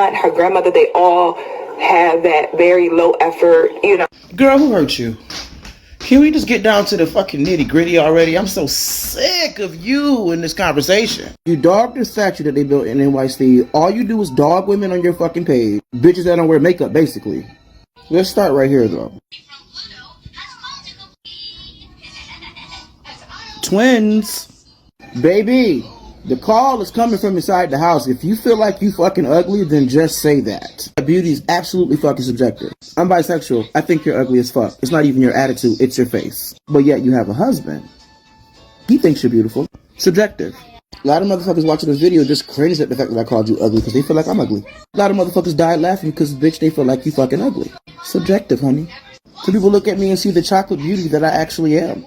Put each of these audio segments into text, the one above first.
aunt, her grandmother, they all have that very low effort, Girl, who hurt you? Can we just get down to the fucking nitty gritty already? I'm so sick of you in this conversation. You dog this statue that they built in NYC. All you do is dog women on your fucking page. Bitches that don't wear makeup, basically. Let's start right here, though. Twins. Baby, the call is coming from inside the house. If you feel like you fucking ugly, then just say that. Beauty is absolutely fucking subjective. I'm bisexual. I think you're ugly as fuck. It's not even your attitude, it's your face. But yet you have a husband. He thinks you're beautiful. Subjective. A lot of motherfuckers watching this video just cringe at the fact that I called you ugly because they feel like I'm ugly. A lot of motherfuckers died laughing because, bitch, they feel like you fucking ugly. Subjective, honey. So people look at me and see the chocolate beauty that I actually am.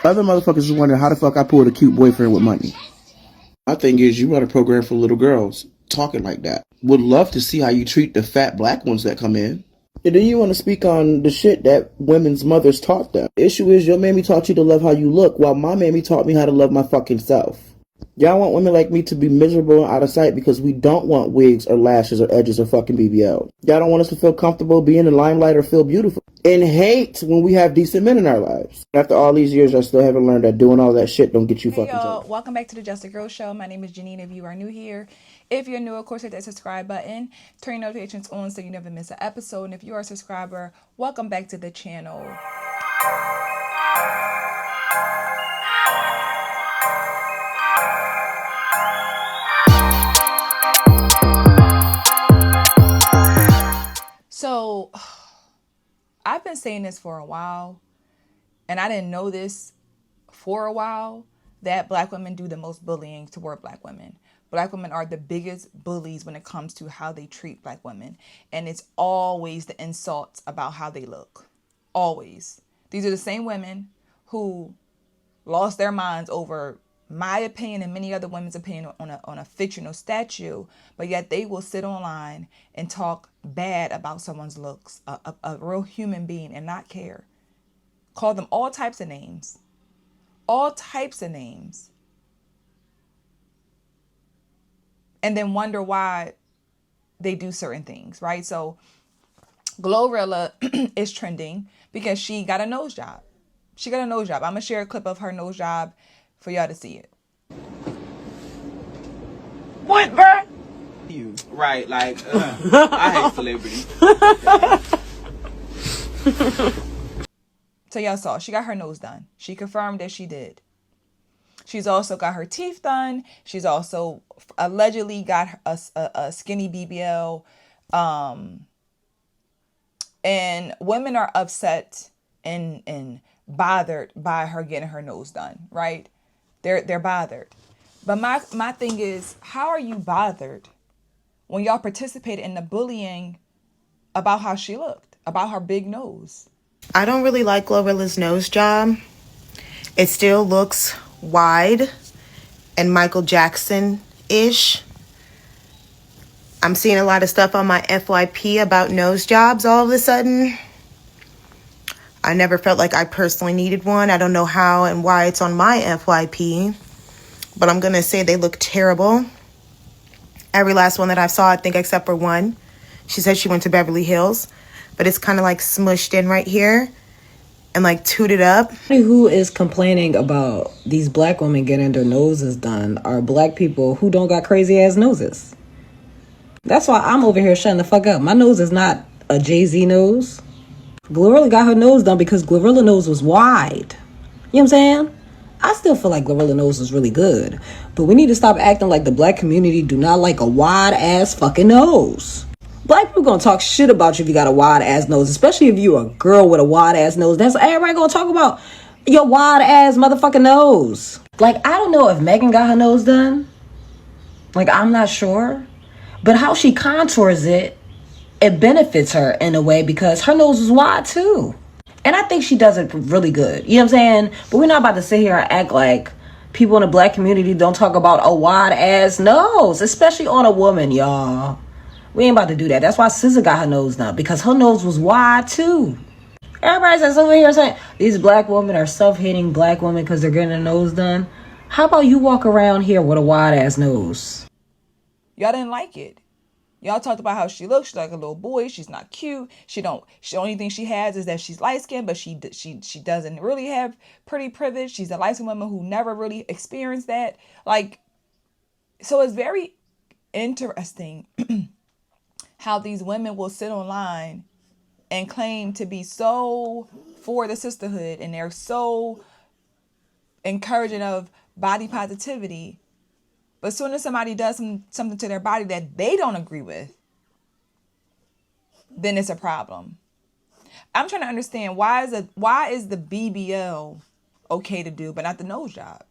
Other motherfuckers just wonder how the fuck I pulled a cute boyfriend with money. My thing is, you run a program for little girls talking like that. Would love to see how you treat the fat black ones that come in. And then you want to speak on the shit that women's mothers taught them. The issue is your mammy taught you to love how you look, while my mammy taught me how to love my fucking self. Y'all want women like me to be miserable and out of sight because we don't want wigs or lashes or edges or fucking BBL. Y'all don't want us to feel comfortable being in the limelight or feel beautiful. And hate when we have decent men in our lives. After all these years, I still haven't learned that doing all that shit don't get you fucking joy. Welcome back to the Just a Girl Show. My name is Janine if you are new here. If you're new, of course, hit that subscribe button. Turn your notifications on so you never miss an episode. And if you are a subscriber, welcome back to the channel. So, I've been saying this for a while, and I didn't know this for a while, that black women do the most bullying toward black women. Black women are the biggest bullies when it comes to how they treat black women. And it's always the insults about how they look. Always. These are the same women who lost their minds over my opinion and many other women's opinion on a fictional statue, but yet they will sit online and talk bad about someone's looks, a real human being, and not care. Call them all types of names. All types of names. And then wonder why they do certain things, right? So Glorilla is trending because she got a nose job. She got a nose job. I'm going to share a clip of her nose job for y'all to see it. What, bro? You right, like I hate celebrities. So y'all saw, she got her nose done. She confirmed that she did. She's also got her teeth done. She's also allegedly got a skinny BBL. And women are upset and bothered by her getting her nose done, right? They're bothered. But my thing is, how are you bothered when y'all participated in the bullying about how she looked, about her big nose? I don't really like GLORILLA'S nose job. It still looks wide and Michael Jackson-ish. I'm seeing a lot of stuff on my FYP about nose jobs all of a sudden. I never felt like I personally needed one. I don't know how and why it's on my FYP, but I'm going to say they look terrible. Every last one that I saw, I think except for one. She said she went to Beverly Hills, but it's kind of like smushed in right here and like tooted up. Who is complaining about these black women getting their noses done are black people who don't got crazy ass noses. That's why I'm over here shutting the fuck up. My nose is not a Jay-Z nose. Glorilla got her nose done because Glorilla nose was wide. You know what I'm saying? I still feel like Glorilla nose is really good. But we need to stop acting like the black community do not like a wide ass fucking nose. Black people gonna talk shit about you if you got a wide ass nose, especially if you a girl with a wide ass nose. That's everybody gonna talk about your wide ass motherfucking nose. Like, I don't know if Megan got her nose done. Like, I'm not sure. But how she contours it, it benefits her in a way because her nose is wide too. And I think she does it really good. You know what I'm saying? But we're not about to sit here and act like people in the black community don't talk about a wide ass nose, especially on a woman, y'all. We ain't about to do that. That's why SZA got her nose done, because her nose was wide too. Everybody's that's over here saying these black women are self-hating black women because they're getting their nose done. How about you walk around here with a wide ass nose? Y'all didn't like it. Y'all talked about how she looks. She's like a little boy. She's not cute. The only thing she has is that she's light skinned, but she doesn't really have pretty privilege. She's a light skinned woman who never really experienced that. Like, so it's very interesting how these women will sit online and claim to be so for the sisterhood, and they're so encouraging of body positivity. But as soon as somebody does something to their body that they don't agree with, then it's a problem. I'm trying to understand why is the BBL okay to do, but not the nose job?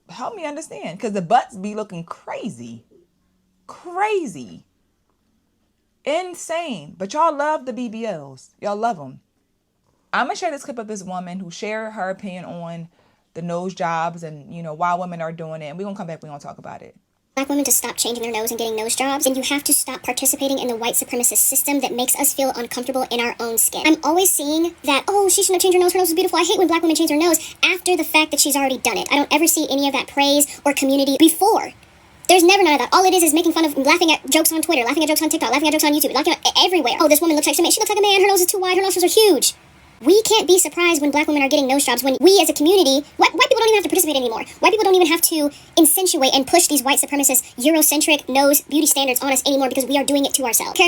Help me understand, because the butts be looking crazy, insane. But y'all love the BBLs. Y'all love them. I'm gonna share this clip of this woman who shared her opinion on the nose jobs and, why women are doing it. And we're going to come back. We're going to talk about it. Black women to stop changing their nose and getting nose jobs, and you have to stop participating in the white supremacist system that makes us feel uncomfortable in our own skin. I'm always seeing that, oh, she shouldn't have changed her nose. Her nose is beautiful. I hate when black women change their nose after the fact that she's already done it. I don't ever see any of that praise or community before. There's never none of that. All it is making fun of, laughing at jokes on Twitter, laughing at jokes on TikTok, laughing at jokes on YouTube, laughing at everywhere. Oh, this woman looks like she looks like a man. Her nose is too wide. Her nostrils are huge. We can't be surprised when black women are getting nose jobs when we as a community, white people don't even have to participate anymore. White people don't even have to insinuate and push these white supremacist Eurocentric nose beauty standards on us anymore because we are doing it to ourselves.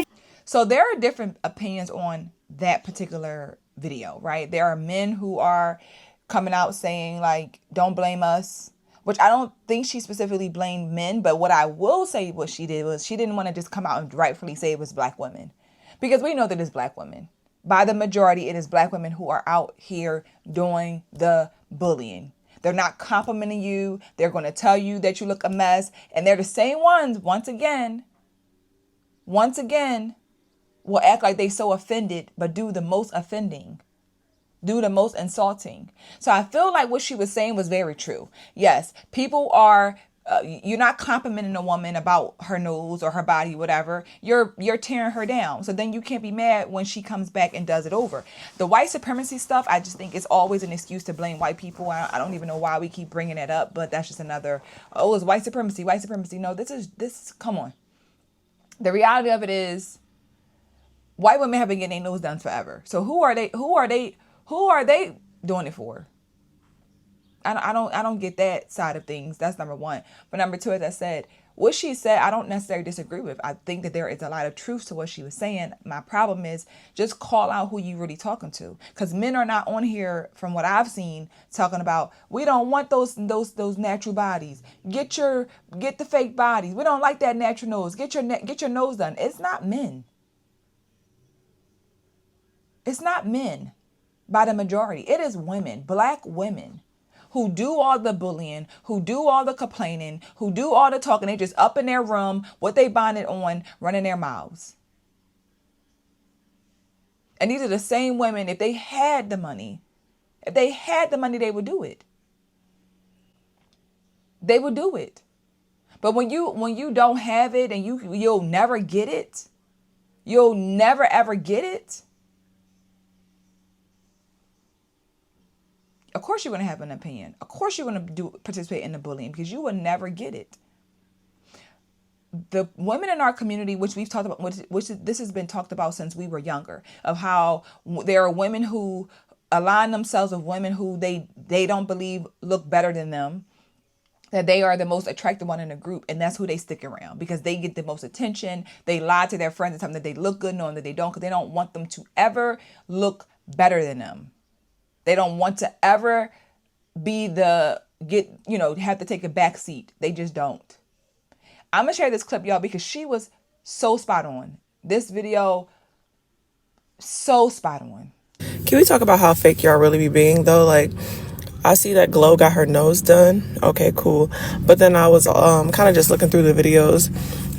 So there are different opinions on that particular video, right? There are men who are coming out saying, like, don't blame us, which I don't think she specifically blamed men. But what I will say what she did was she didn't want to just come out and rightfully say it was black women, because we know that it's black women. By the majority, it is black women who are out here doing the bullying. They're not complimenting you. They're going to tell you that you look a mess. And they're the same ones, once again, will act like they so offended, but do the most offending, do the most insulting. So I feel like what she was saying was very true. Yes, people are... you're not complimenting a woman about her nose or her body, whatever. You're tearing her down. So then you can't be mad when she comes back and does it over. The white supremacy stuff, I just think it's always an excuse to blame white people. I don't even know why we keep bringing it up, but that's just another, oh, it's white supremacy. No, this is, come on. The reality of it is white women have been getting their nose done forever. So who are they doing it for? I don't get that side of things. That's number one. But number two, as I said, what she said, I don't necessarily disagree with. I think that there is a lot of truth to what she was saying. My problem is just call out who you really talking to. Because men are not on here, from what I've seen, talking about, we don't want those natural bodies. Get the fake bodies. We don't like that natural nose. Get your nose done. It's not men. It's not men by the majority. It is women, black women, who do all the bullying, who do all the complaining, who do all the talking. They just up in their room with they bonnet on, running their mouths. And these are the same women, if they had the money, they would do it. They would do it. But when you don't have it and you'll never get it, you'll never ever get it. Of course you're going to have an opinion. Of course you're going to participate in the bullying, because you will never get it. The women in our community, which we've talked about, this has been talked about since we were younger, of how there are women who align themselves with women who they don't believe look better than them, that they are the most attractive one in the group, and that's who they stick around because they get the most attention. They lie to their friends and tell them that they look good, knowing that they don't, because they don't want them to ever look better than them. They don't want to ever be have to take a back seat. They just don't. I'm going to share this clip, y'all, because she was so spot on. This video, so spot on. Can we talk about how fake y'all really be being, though? Like, I see that Glow got her nose done. Okay, cool. But then I was kind of just looking through the videos.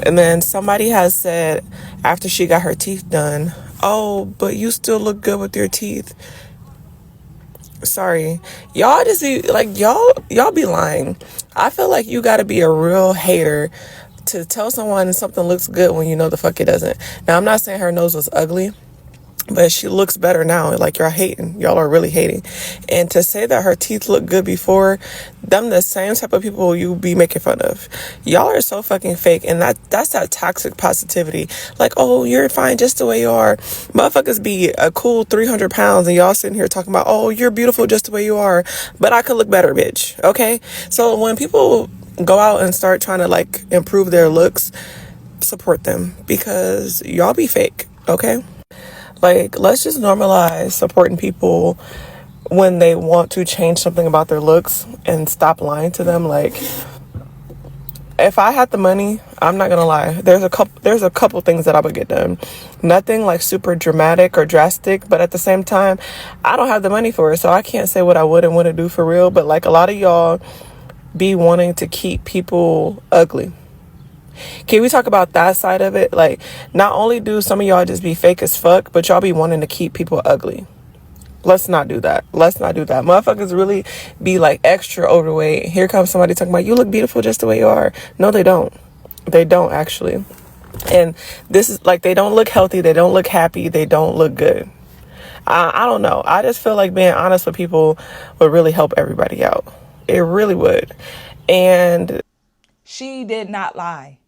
And then somebody has said after she got her teeth done, oh, but you still look good with your teeth. Sorry, y'all just be like, y'all be lying. I feel like you gotta be a real hater to tell someone something looks good when you know the fuck it doesn't. Now, I'm not saying her nose was ugly. but she looks better now. Like, you're hating. Y'all are really hating. And to say that her teeth look good before, them the same type of people you be making fun of. Y'all are so fucking fake. And that's that toxic positivity. Like, oh, you're fine just the way you are. Motherfuckers be a cool 300 pounds and y'all sitting here talking about, oh, you're beautiful just the way you are, but I could look better, bitch. Okay? So when people go out and start trying to like improve their looks, support them, because y'all be fake. Okay? Like, let's just normalize supporting people when they want to change something about their looks and stop lying to them. Like, if I had the money, I'm not gonna lie, there's a couple things that I would get done. Nothing like super dramatic or drastic, but at the same time, I don't have the money for it, so I can't say what I would and wouldn't do for real. But like, a lot of y'all be wanting to keep people ugly. Can we talk about that side of it? Like, not only do some of y'all just be fake as fuck, but y'all be wanting to keep people ugly. Let's not do that. Let's not do that. Motherfuckers really be like extra overweight. Here comes somebody talking about, you look beautiful just the way you are. No, they don't. They don't, actually. And this is like, they don't look healthy. They don't look happy. They don't look good. I don't know. I just feel like being honest with people would really help everybody out. It really would. And She did not lie.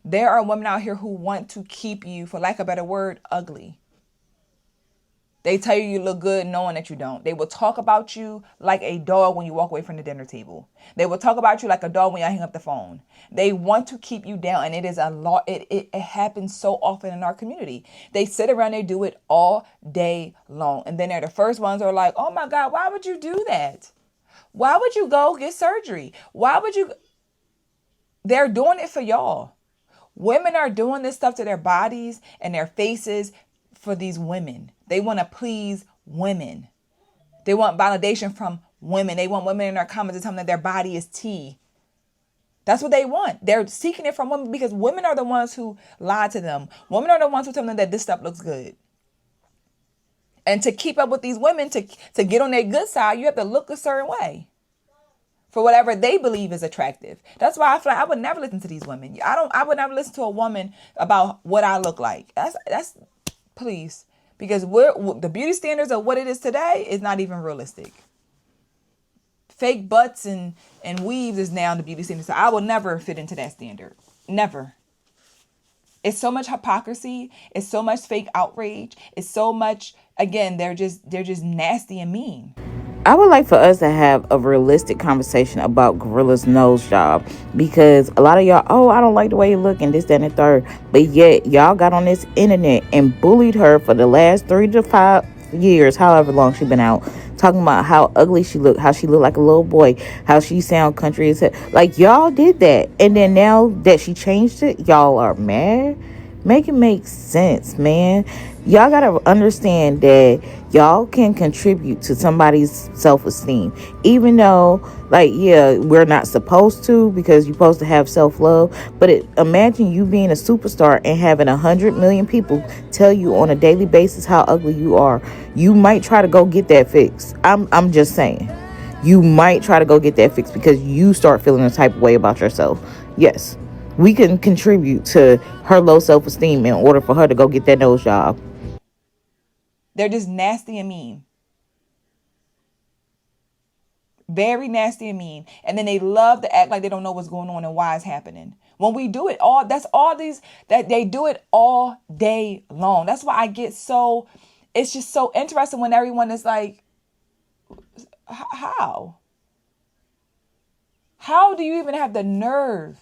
There are women out here who want to keep you, for lack of a better word, ugly. They tell you look good knowing that you don't. They will talk about you like a dog when you walk away from the dinner table. They will talk about you like a dog when you hang up the phone. They want to keep you down, and it is a lot. It happens so often in our community. They sit around, they do it all day long. And then they're the first ones who are like, oh my God, why would you do that? Why would you go get surgery? Why would you? They're doing it for y'all. Women are doing this stuff to their bodies and their faces for these women. They want to please women. They want validation from women. They want women in their comments to tell them that their body is tea. That's what they want. They're seeking it from women because women are the ones who lie to them. Women are the ones who tell them that this stuff looks good. And to keep up with these women, to get on their good side, you have to look a certain way for whatever they believe is attractive. That's why I feel like I would never listen to these women. I would never listen to a woman about what I look like. That's please. Because the beauty standards of what it is today is not even realistic. Fake butts and weaves is now the beauty standard. So I will never fit into that standard. Never. It's so much hypocrisy. It's so much fake outrage. It's so much, again, they're just nasty and mean. I would like for us to have a realistic conversation about Gorilla's nose job, because a lot of y'all, oh, I don't like the way you look and this, that, and the third, but yet y'all got on this internet and bullied her for the last 3 to 5 years, however long she been out, talking about how ugly she looked, how she looked like a little boy, how she sound country as hell. Like, y'all did that, and then now that she changed it, y'all are mad. Make it make sense, man. Y'all gotta understand that y'all can contribute to somebody's self-esteem, even though, like, yeah, we're not supposed to, because you're supposed to have self-love. But imagine you being a superstar and having 100 million people tell you on a daily basis how ugly you are. You might try to go get that fixed. I'm just saying, you might try to go get that fixed because you start feeling a type of way about yourself. Yes, we can contribute to her low self-esteem in order for her to go get that nose job. They're just nasty and mean. Very nasty and mean. And then they love to act like they don't know what's going on and why it's happening. When we do it all, that they do it all day long. That's why I get so, it's just so interesting when everyone is like, how? How do you even have the nerve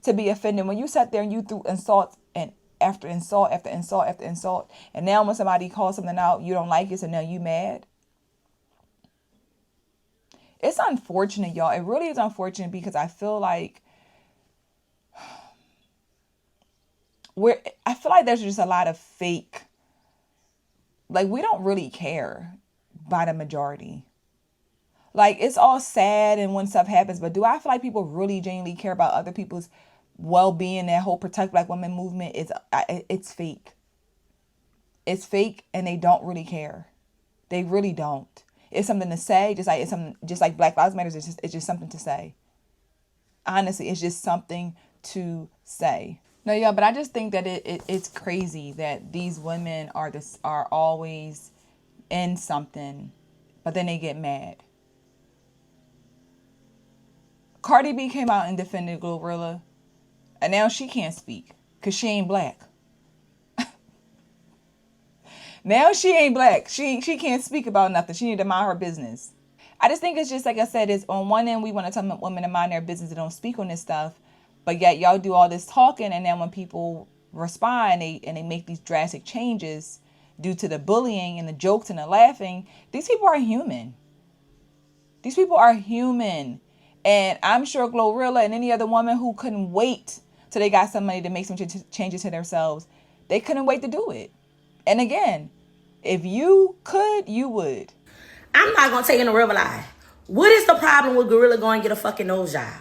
to be offended when you sat there and you threw insult and after insult after insult after insult, and now when somebody calls something out, you don't like it, so now you mad? It's unfortunate, y'all. It really is unfortunate, because I feel like there's just a lot of fake, like, we don't really care by the majority. Like, it's all sad and when stuff happens, but do I feel like people really genuinely care about other people's well-being? That whole Protect Black Women movement, it's fake. It's fake, and they don't really care. They really don't. It's something to say, just like Black Lives Matter. It's just something to say. Honestly, it's just something to say. No, yeah, but I just think that it's crazy that these women are always in something, but then they get mad. Cardi B came out and defended Glorilla, and now she can't speak because she ain't black. Now she ain't black. She can't speak about nothing. She need to mind her business. I just think it's just like I said, it's on one end we want to tell women to mind their business and don't speak on this stuff, but yet y'all do all this talking, and then when people respond and they make these drastic changes due to the bullying and the jokes and the laughing, these people are human. These people are human. And I'm sure Glorilla and any other woman who couldn't wait till they got some money to make some changes to themselves, they couldn't wait to do it. And again, if you could, you would. I'm not gonna take in a real lie. What is the problem with Gorilla going to get a fucking nose job?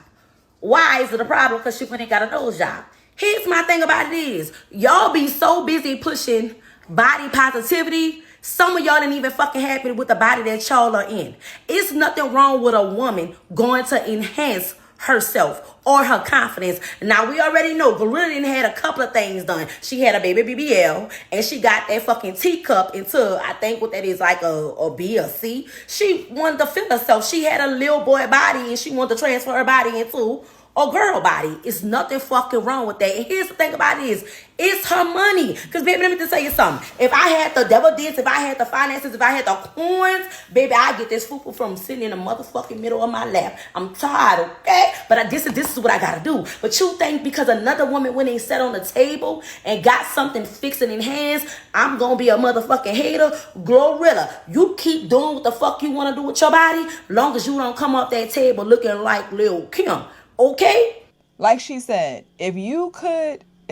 Why is it a problem? Because she went and got a nose job. Here's my thing about it is, y'all be so busy pushing body positivity. Some of y'all ain't even fucking happy with the body that y'all are in. It's nothing wrong with a woman going to enhance herself or her confidence. Now, we already know Gorilla didn't had a couple of things done. She had a baby BBL, and she got that fucking teacup into, I think what that is, like a B or C. She wanted to feel herself. She had a little boy body, and she wanted to transfer her body into a girl body. It's nothing fucking wrong with that. And here's the thing about it is, it's her money. Because, baby, let me just tell you something. If I had the double dits, if I had the finances, if I had the coins, baby, I get this fufu from sitting in the motherfucking middle of my lap. I'm tired, okay? But this is what I gotta do. But you think because another woman went and sat on the table and got something fixed and enhanced, I'm gonna be a motherfucking hater? Glorilla, you keep doing what the fuck you wanna do with your body, long as you don't come off that table looking like Lil' Kim. Okay? Like she said, if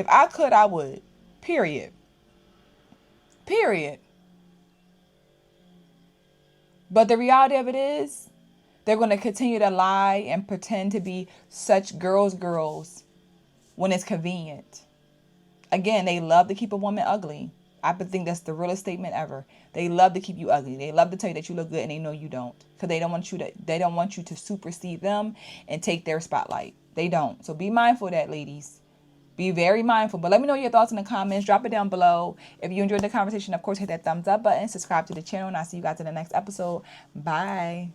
I could, I would. Period. Period. But the reality of it is, they're going to continue to lie and pretend to be such girls when it's convenient. Again, they love to keep a woman ugly. I think that's the realest statement ever. They love to keep you ugly. They love to tell you that you look good and they know you don't. Because they don't want you to supersede them and take their spotlight. They don't. So be mindful of that, ladies. Be very mindful. But let me know your thoughts in the comments. Drop it down below. If you enjoyed the conversation, of course, hit that thumbs up button. Subscribe to the channel. And I'll see you guys in the next episode. Bye.